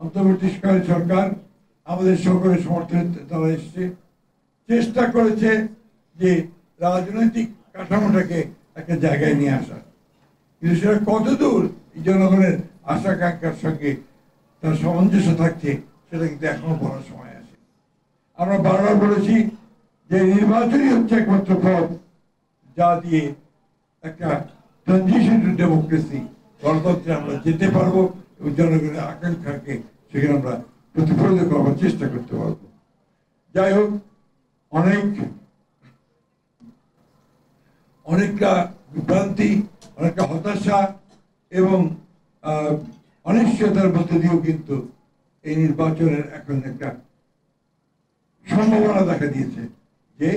অন্তর্বর্তীকালীন সরকার আমাদের সকলের সমর্থনে তারা এসছে, চেষ্টা করেছে যে রাজনৈতিক কাঠামোটাকে একটা জায়গায় নিয়ে আসা, কিন্তু সেটা কতদূর জনগণের আশা আকাঙ্ক্ষার সঙ্গে তার সামঞ্জস্য থাকছে সেটা কিন্তু এখনো বলার সময় আছে। আমরা বারবার বলেছি যে নির্বাচনই হচ্ছে একমাত্র পথ যা দিয়ে একটা ট্রানজিশন টু ডেমোক্রেসি, গণতন্ত্রে আমরা যেতে পারবো এবং জনগণের আকাঙ্ক্ষাকে সেখানে আমরা প্রতিফলিত করবার চেষ্টা করতে পারবো। যাই হোক, অনেকটা বিভ্রান্তি, অনেকটা হতাশা এবং অনিশ্চয়তার মধ্যে দিয়েও কিন্তু এই নির্বাচনের এখন একটা সম্ভাবনা দেখা দিয়েছে যে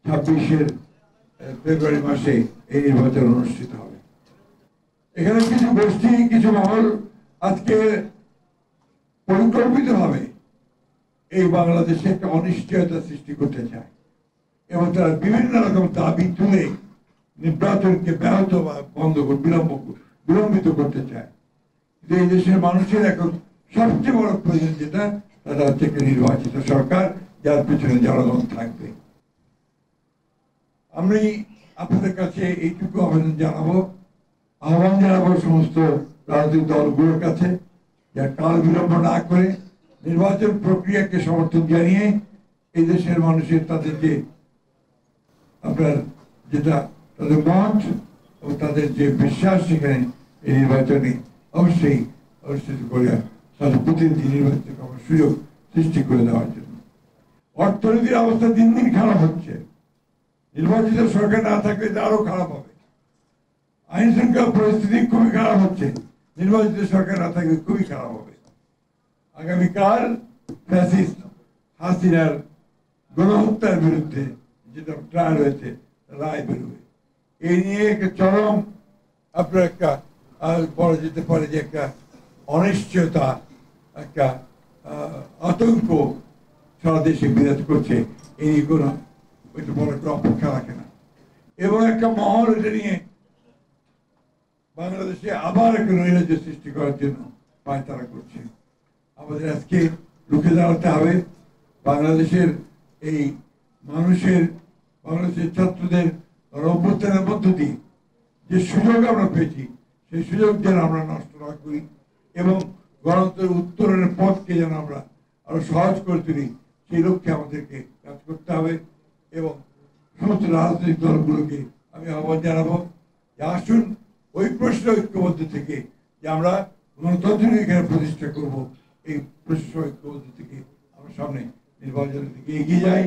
26 ফেব্রুয়ারি মাসে এই নির্বাচন অনুষ্ঠিত হবে। এখানে কিছু গোষ্ঠী, কিছু মহল আজকে পরিকল্পিতভাবে এই বাংলাদেশে একটা অনিশ্চয়তা সৃষ্টি করতে চায় এবং তারা বিভিন্ন রকম দাবি তুলে নির্বাচনকে ব্যাহত বা বিলম্বিত করতে চায়। কিন্তু এই দেশের মানুষের এখন সবচেয়ে বড় প্রয়োজন যেটা, তারা হচ্ছে একটা নির্বাচিত সরকার যার পিছনে জনগণ থাকবে। আমি আপনাদের কাছে এইটুকু আহ্বান জানাবো সমস্ত রাজনৈতিক দলগুলোর কাছে, যা কাল বিলম্ব না করে নির্বাচন প্রক্রিয়াকে সমর্থন জানিয়ে এই দেশের মানুষের তাদের যে আপনার যেটা তাদের মত ও তাদের যে বিশ্বাস সেখানে এই নির্বাচনে অবশ্যই অনুষ্ঠিত করে তাদের প্রতিনিধি নির্বাচিত করার সুযোগ সৃষ্টি করে দেওয়ার জন্য। অর্থনীতির অবস্থা দিন দিন খারাপ হচ্ছে, নির্বাচিত সরকার না থাকলে আরো খারাপ হবে। আইন শৃঙ্খলা পরিস্থিতি খুবই খারাপ হচ্ছে, নির্বাচিত সরকার না থাকলে খুবই খারাপ হবে। আগামীকাল ফ্যাসিস্ট হাসিনার গণহত্যার বিরুদ্ধে যেটা ট্রায়াল হয়েছে রায় বেরোবে, এই নিয়ে একটা চরম আপনার একটা বলা যেতে পারে যে একটা অনিশ্চয়তা, একটা আতঙ্ক সারা দেশে বিরাজ করছে। এই কোনো ওইটা বড় একটা অপেক্ষা রাখে না এবং একটা মহল এটা নিয়ে বাংলাদেশে আবার একটা নৈরাজ্য সৃষ্টি করার জন্য পায়তারা করছে। আমাদের আজকে রুখে দাঁড়াতে হবে। বাংলাদেশের এই বাংলাদেশের ছাত্রদের অভ্যুত্থানের মধ্য দিয়ে যে সুযোগ আমরা পেয়েছি সেই সুযোগ যেন আমরা নষ্ট না করি এবং গণতন্ত্রের উত্তরণের পথকে যেন আমরা আরো সহজ করে তুলি, সেই লক্ষ্যে আমাদেরকে কাজ করতে হবে। এবং সমস্ত রাজনৈতিক দলগুলোকে আমি আহ্বান জানাবো যে আসুন ওই প্রশ্ন ঐক্যবদ্ধ থেকে যে আমরা গণতন্ত্র এখানে প্রতিষ্ঠা করব, এই প্রশ্ন ঐক্যবদ্ধ থেকে আমরা সামনে নির্বাচনের দিকে এগিয়ে যাই।